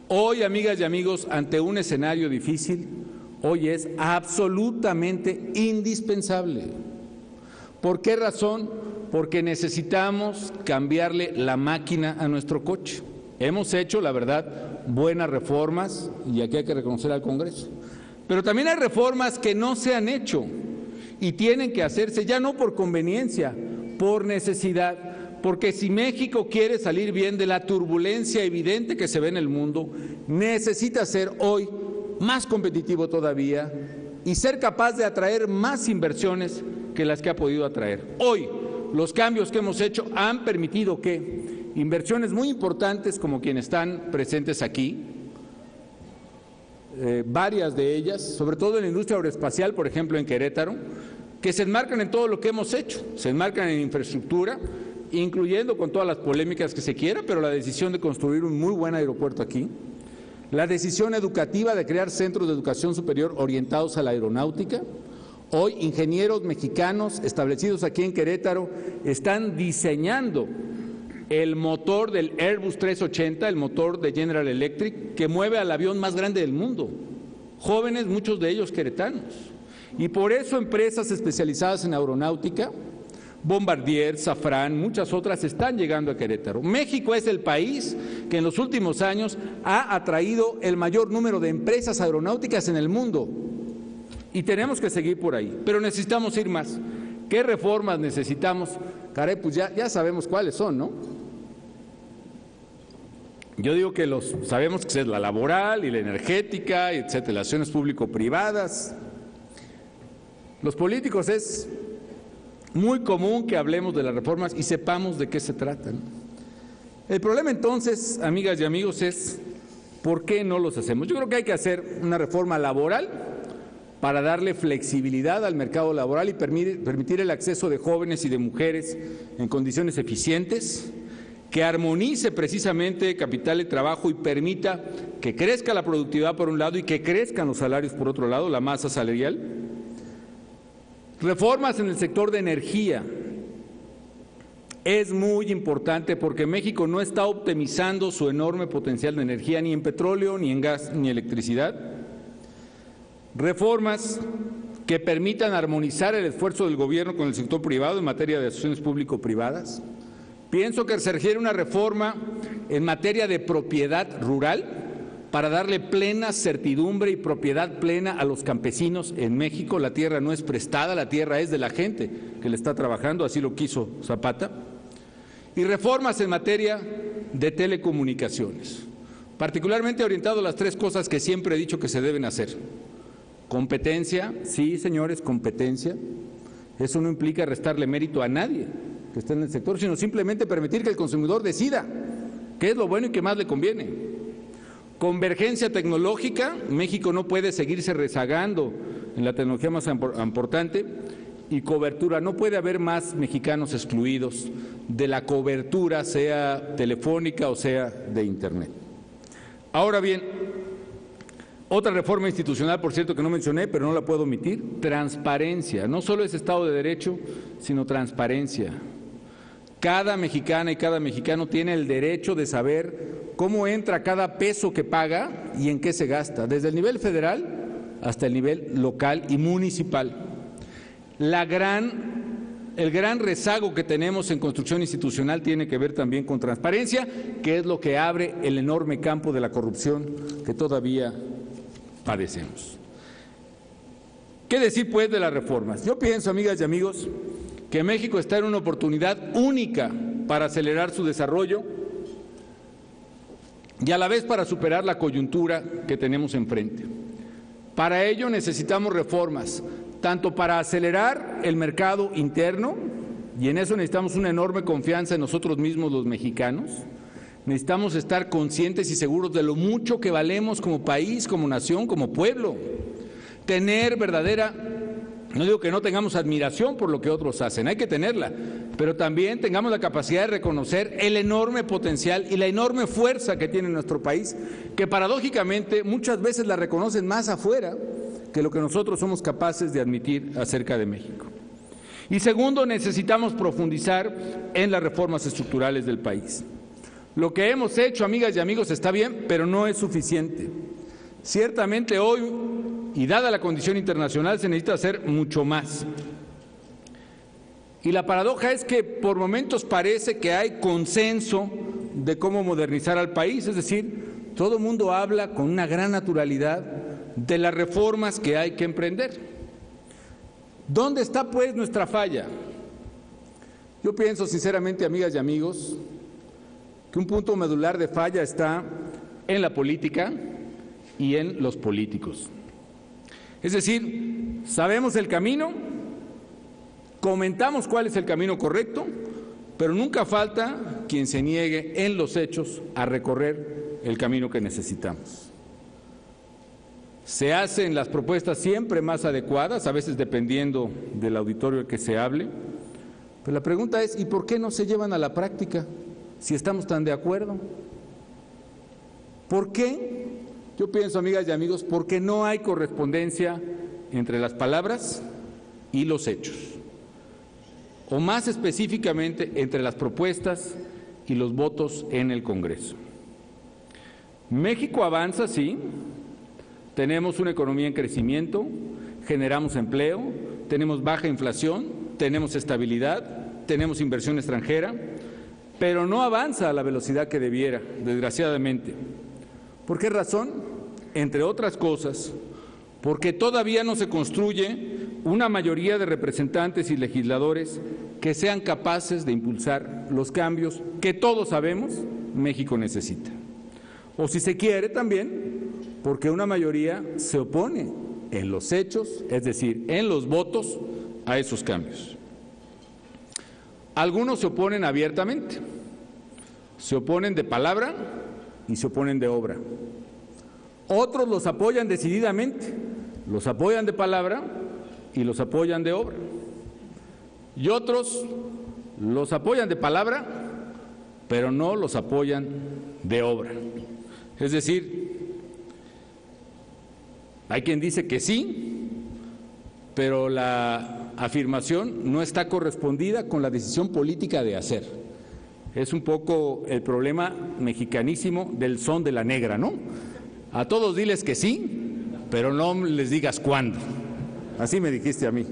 Hoy, amigas y amigos, ante un escenario difícil, hoy es absolutamente indispensable. ¿Por qué razón? Porque necesitamos cambiarle la máquina a nuestro coche. Hemos hecho, la verdad, buenas reformas, y aquí hay que reconocer al Congreso. Pero también hay reformas que no se han hecho y tienen que hacerse ya no por conveniencia, por necesidad. Porque si México quiere salir bien de la turbulencia evidente que se ve en el mundo, necesita ser hoy más competitivo todavía y ser capaz de atraer más inversiones que las que ha podido atraer. Hoy, los cambios que hemos hecho han permitido que inversiones muy importantes, como quienes están presentes aquí, varias de ellas, sobre todo en la industria aeroespacial, por ejemplo en Querétaro, que se enmarcan en todo lo que hemos hecho, se enmarcan en infraestructura, incluyendo con todas las polémicas que se quiera, pero la decisión de construir un muy buen aeropuerto aquí, la decisión educativa de crear centros de educación superior orientados a la aeronáutica. Hoy ingenieros mexicanos establecidos aquí en Querétaro están diseñando el motor del Airbus 380, el motor de General Electric, que mueve al avión más grande del mundo. Jóvenes, muchos de ellos queretanos. Y por eso empresas especializadas en aeronáutica, Bombardier, Safran, muchas otras están llegando a Querétaro. México es el país que en los últimos años ha atraído el mayor número de empresas aeronáuticas en el mundo. Y tenemos que seguir por ahí, pero necesitamos ir más. ¿Qué reformas necesitamos? Caray, pues ya sabemos cuáles son, ¿no? Yo digo que sabemos que es la laboral y la energética, etcétera, relaciones público-privadas. Los políticos es muy común que hablemos de las reformas y sepamos de qué se tratan. El problema entonces, amigas y amigos, es ¿por qué no los hacemos? Yo creo que hay que hacer una reforma laboral para darle flexibilidad al mercado laboral y permitir el acceso de jóvenes y de mujeres en condiciones eficientes, que armonice precisamente capital y trabajo y permita que crezca la productividad por un lado y que crezcan los salarios por otro lado, la masa salarial. Reformas en el sector de energía. Es muy importante porque México no está optimizando su enorme potencial de energía ni en petróleo, ni en gas, ni electricidad. Reformas que permitan armonizar el esfuerzo del gobierno con el sector privado en materia de asociaciones público-privadas. Pienso que se requiere una reforma en materia de propiedad rural para darle plena certidumbre y propiedad plena a los campesinos en México. La tierra no es prestada, la tierra es de la gente que le está trabajando, así lo quiso Zapata. Y reformas en materia de telecomunicaciones, particularmente orientado a las tres cosas que siempre he dicho que se deben hacer. Competencia, sí, señores, competencia. Eso no implica restarle mérito a nadie que esté en el sector, sino simplemente permitir que el consumidor decida qué es lo bueno y qué más le conviene. Convergencia tecnológica, México no puede seguirse rezagando en la tecnología más importante, y cobertura, no puede haber más mexicanos excluidos de la cobertura, sea telefónica o sea de Internet. Ahora bien, otra reforma institucional, por cierto, que no mencioné, pero no la puedo omitir, transparencia. No solo es Estado de Derecho, sino transparencia. Cada mexicana y cada mexicano tiene el derecho de saber cómo entra cada peso que paga y en qué se gasta, desde el nivel federal hasta el nivel local y municipal. El gran rezago que tenemos en construcción institucional tiene que ver también con transparencia, que es lo que abre el enorme campo de la corrupción que todavía padecemos. ¿Qué decir, pues, de las reformas? Yo pienso, amigas y amigos, que México está en una oportunidad única para acelerar su desarrollo y a la vez para superar la coyuntura que tenemos enfrente. Para ello necesitamos reformas, tanto para acelerar el mercado interno, y en eso necesitamos una enorme confianza en nosotros mismos los mexicanos. Necesitamos estar conscientes y seguros de lo mucho que valemos como país, como nación, como pueblo. Tener verdadera, no digo que no tengamos admiración por lo que otros hacen, hay que tenerla, pero también tengamos la capacidad de reconocer el enorme potencial y la enorme fuerza que tiene nuestro país, que paradójicamente muchas veces la reconocen más afuera que lo que nosotros somos capaces de admitir acerca de México. Y segundo, necesitamos profundizar en las reformas estructurales del país. Lo que hemos hecho, amigas y amigos, está bien, pero no es suficiente. Ciertamente hoy, y dada la condición internacional, se necesita hacer mucho más. Y la paradoja es que por momentos parece que hay consenso de cómo modernizar al país, es decir, todo el mundo habla con una gran naturalidad de las reformas que hay que emprender. ¿Dónde está, pues, nuestra falla? Yo pienso sinceramente, amigas y amigos, que un punto medular de falla está en la política y en los políticos. Es decir, sabemos el camino, comentamos cuál es el camino correcto, pero nunca falta quien se niegue en los hechos a recorrer el camino que necesitamos. Se hacen las propuestas siempre más adecuadas, a veces dependiendo del auditorio al que se hable, pero la pregunta es, ¿y por qué no se llevan a la práctica si estamos tan de acuerdo? ¿Por qué? Yo pienso, amigas y amigos, porque no hay correspondencia entre las palabras y los hechos, o más específicamente entre las propuestas y los votos en el Congreso. México avanza, sí. Tenemos una economía en crecimiento, generamos empleo, tenemos baja inflación, tenemos estabilidad, tenemos inversión extranjera, pero no avanza a la velocidad que debiera, desgraciadamente. ¿Por qué razón? Entre otras cosas, porque todavía no se construye una mayoría de representantes y legisladores que sean capaces de impulsar los cambios que todos sabemos México necesita. O si se quiere también, porque una mayoría se opone en los hechos, es decir, en los votos, a esos cambios. Algunos se oponen abiertamente, se oponen de palabra y se oponen de obra. Otros los apoyan decididamente, los apoyan de palabra y los apoyan de obra. Y otros los apoyan de palabra, pero no los apoyan de obra. Es decir, hay quien dice que sí, pero la afirmación no está correspondida con la decisión política de hacer. Es un poco el problema mexicanísimo del son de la negra, ¿no? A todos diles que sí, pero no les digas cuándo. Así me dijiste a mí.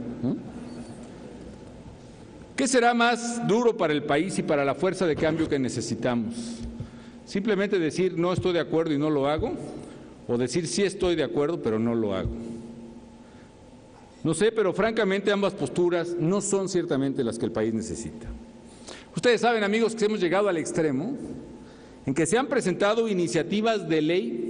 ¿Qué será más duro para el país y para la fuerza de cambio que necesitamos? ¿Simplemente decir no estoy de acuerdo y no lo hago? ¿O decir sí estoy de acuerdo pero no lo hago? No sé, pero francamente ambas posturas no son ciertamente las que el país necesita. Ustedes saben, amigos, que hemos llegado al extremo en que se han presentado iniciativas de ley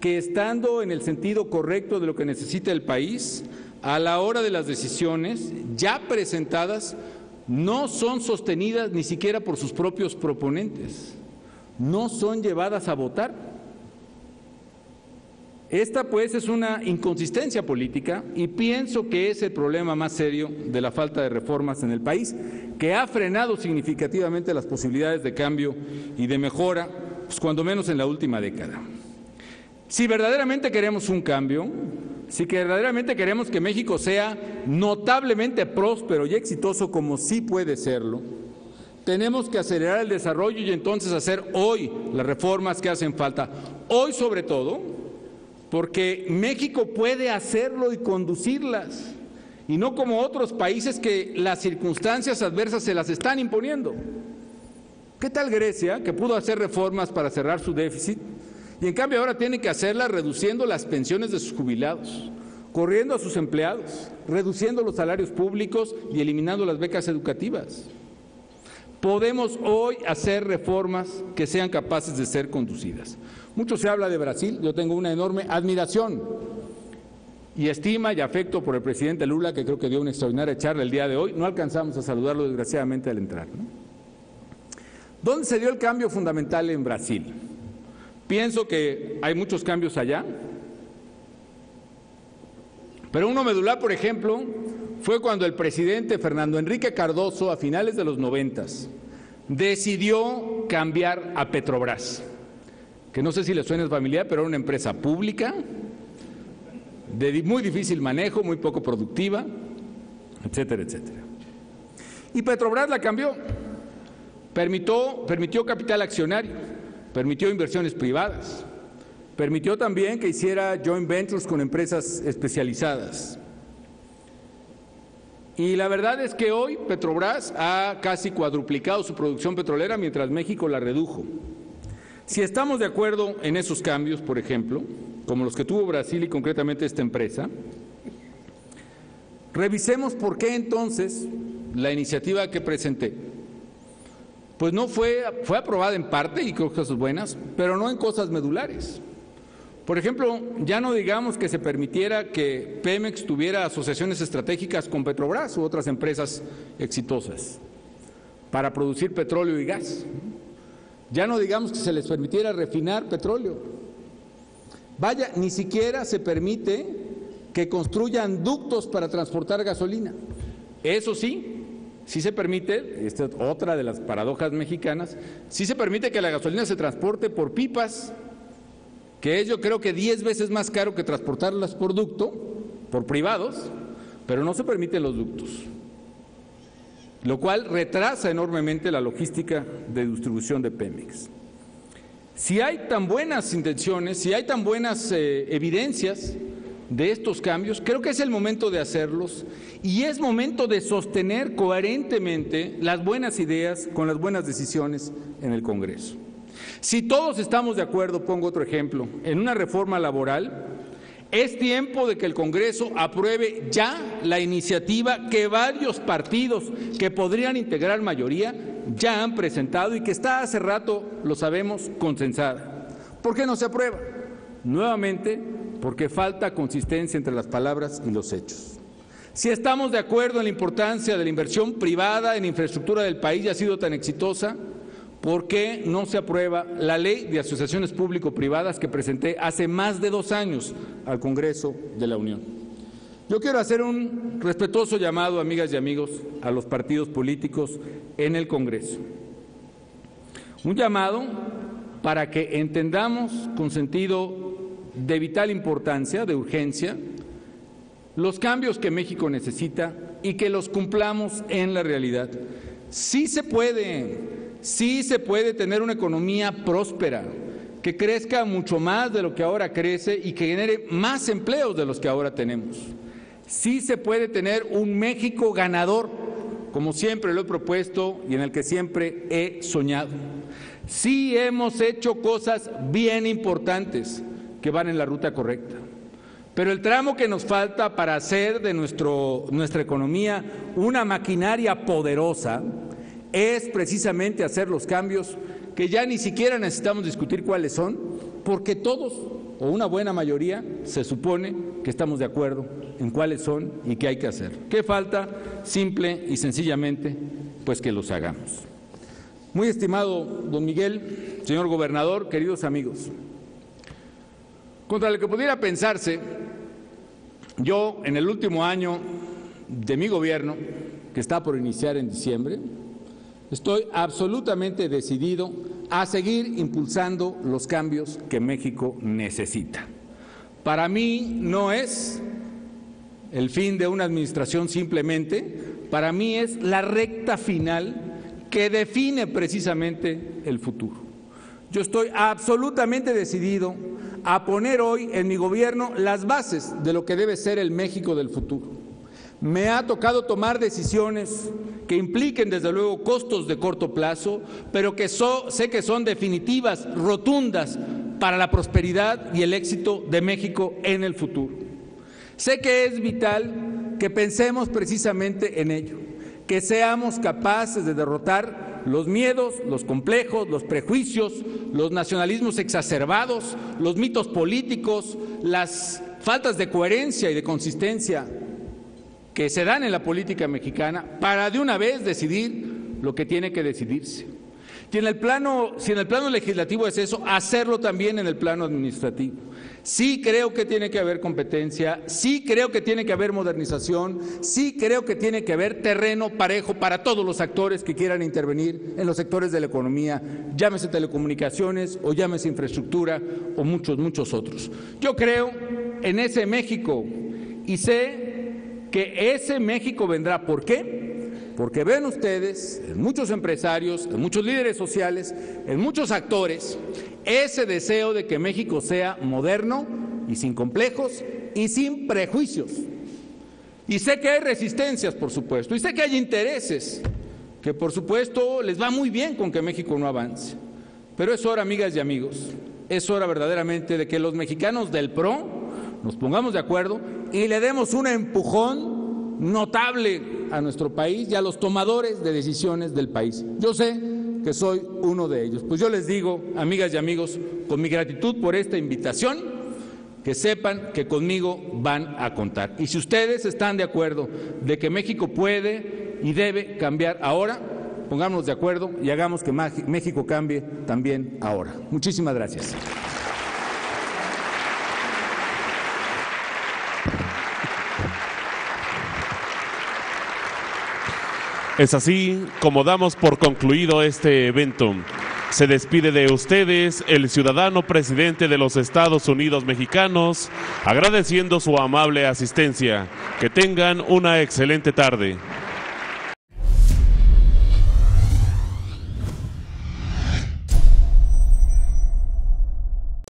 que, estando en el sentido correcto de lo que necesita el país, a la hora de las decisiones ya presentadas, no son sostenidas ni siquiera por sus propios proponentes, no son llevadas a votar. Esta, pues, es una inconsistencia política y pienso que es el problema más serio de la falta de reformas en el país, que ha frenado significativamente las posibilidades de cambio y de mejora, pues, cuando menos en la última década. Si verdaderamente queremos un cambio, si verdaderamente queremos que México sea notablemente próspero y exitoso, como sí puede serlo, tenemos que acelerar el desarrollo y entonces hacer hoy las reformas que hacen falta. Hoy sobre todo, porque México puede hacerlo y conducirlas, y no como otros países que las circunstancias adversas se las están imponiendo. ¿Qué tal Grecia, que pudo hacer reformas para cerrar su déficit, y en cambio ahora tiene que hacerlas reduciendo las pensiones de sus jubilados, corriendo a sus empleados, reduciendo los salarios públicos y eliminando las becas educativas? Podemos hoy hacer reformas que sean capaces de ser conducidas. Mucho se habla de Brasil, yo tengo una enorme admiración y estima y afecto por el presidente Lula, que creo que dio una extraordinaria charla el día de hoy. No alcanzamos a saludarlo desgraciadamente al entrar, ¿no? ¿Dónde se dio el cambio fundamental en Brasil? Pienso que hay muchos cambios allá, pero uno medular, por ejemplo, fue cuando el presidente Fernando Henrique Cardoso, a finales de los 90s, decidió cambiar a Petrobras, que no sé si les suena familiar, pero era una empresa pública, de muy difícil manejo, muy poco productiva, etcétera, etcétera. Y Petrobras la cambió, permitió capital accionario, permitió inversiones privadas, permitió también que hiciera joint ventures con empresas especializadas. Y la verdad es que hoy Petrobras ha casi cuadruplicado su producción petrolera mientras México la redujo. Si estamos de acuerdo en esos cambios, por ejemplo, como los que tuvo Brasil y concretamente esta empresa, revisemos por qué entonces la iniciativa que presenté, pues no fue aprobada en parte, y creo que cosas buenas, pero no en cosas medulares. Por ejemplo, ya no digamos que se permitiera que Pemex tuviera asociaciones estratégicas con Petrobras u otras empresas exitosas para producir petróleo y gas. Ya no digamos que se les permitiera refinar petróleo. Vaya, ni siquiera se permite que construyan ductos para transportar gasolina. Eso sí, sí se permite, esta es otra de las paradojas mexicanas, sí se permite que la gasolina se transporte por pipas, que es yo creo que 10 veces más caro que transportarlas por ducto, por privados, pero no se permiten los ductos, lo cual retrasa enormemente la logística de distribución de Pemex. Si hay tan buenas intenciones, si hay tan buenas evidencias de estos cambios, creo que es el momento de hacerlos y es momento de sostener coherentemente las buenas ideas con las buenas decisiones en el Congreso. Si todos estamos de acuerdo, pongo otro ejemplo, en una reforma laboral, es tiempo de que el Congreso apruebe ya la iniciativa que varios partidos que podrían integrar mayoría ya han presentado y que está hace rato, lo sabemos, consensada. ¿Por qué no se aprueba? Nuevamente, porque falta consistencia entre las palabras y los hechos. Si estamos de acuerdo en la importancia de la inversión privada en infraestructura del país y ha sido tan exitosa, ¿por qué no se aprueba la ley de asociaciones público-privadas que presenté hace más de 2 años al Congreso de la Unión? Yo quiero hacer un respetuoso llamado, amigas y amigos, a los partidos políticos en el Congreso. Un llamado para que entendamos con sentido de vital importancia, de urgencia, los cambios que México necesita y que los cumplamos en la realidad. Sí se puede tener una economía próspera, que crezca mucho más de lo que ahora crece y que genere más empleos de los que ahora tenemos. Sí se puede tener un México ganador, como siempre lo he propuesto y en el que siempre he soñado. Sí hemos hecho cosas bien importantes que van en la ruta correcta, pero el tramo que nos falta para hacer de nuestra economía una maquinaria poderosa es precisamente hacer los cambios que ya ni siquiera necesitamos discutir cuáles son, porque todos, o una buena mayoría, se supone que estamos de acuerdo en cuáles son y qué hay que hacer. ¿Qué falta? Simple y sencillamente, pues que los hagamos. Muy estimado don Miguel, señor gobernador, queridos amigos, contra lo que pudiera pensarse, yo en el último año de mi gobierno, que está por iniciar en diciembre, estoy absolutamente decidido a seguir impulsando los cambios que México necesita. Para mí no es el fin de una administración simplemente, para mí es la recta final que define precisamente el futuro. Yo estoy absolutamente decidido a poner hoy en mi gobierno las bases de lo que debe ser el México del futuro. Me ha tocado tomar decisiones que impliquen desde luego costos de corto plazo, pero que sé que son definitivas, rotundas para la prosperidad y el éxito de México en el futuro. Sé que es vital que pensemos precisamente en ello, que seamos capaces de derrotar los miedos, los complejos, los prejuicios, los nacionalismos exacerbados, los mitos políticos, las faltas de coherencia y de consistencia que se dan en la política mexicana para de una vez decidir lo que tiene que decidirse. Si en el plano legislativo es eso, hacerlo también en el plano administrativo. Sí creo que tiene que haber competencia, sí creo que tiene que haber modernización, sí creo que tiene que haber terreno parejo para todos los actores que quieran intervenir en los sectores de la economía, llámese telecomunicaciones o llámese infraestructura o muchos otros. Yo creo en ese México y sé que ese México vendrá. ¿Por qué? Porque ven ustedes, en muchos empresarios, en muchos líderes sociales, en muchos actores, ese deseo de que México sea moderno y sin complejos y sin prejuicios. Y sé que hay resistencias, por supuesto, y sé que hay intereses que, por supuesto, les va muy bien con que México no avance. Pero es hora, amigas y amigos, es hora verdaderamente de que los mexicanos del PRO nos pongamos de acuerdo y le demos un empujón notable a nuestro país y a los tomadores de decisiones del país. Yo sé que soy uno de ellos. Pues yo les digo, amigas y amigos, con mi gratitud por esta invitación, que sepan que conmigo van a contar. Y si ustedes están de acuerdo de que México puede y debe cambiar ahora, pongámonos de acuerdo y hagamos que México cambie también ahora. Muchísimas gracias. Es así como damos por concluido este evento. Se despide de ustedes el ciudadano presidente de los Estados Unidos mexicanos, agradeciendo su amable asistencia. Que tengan una excelente tarde.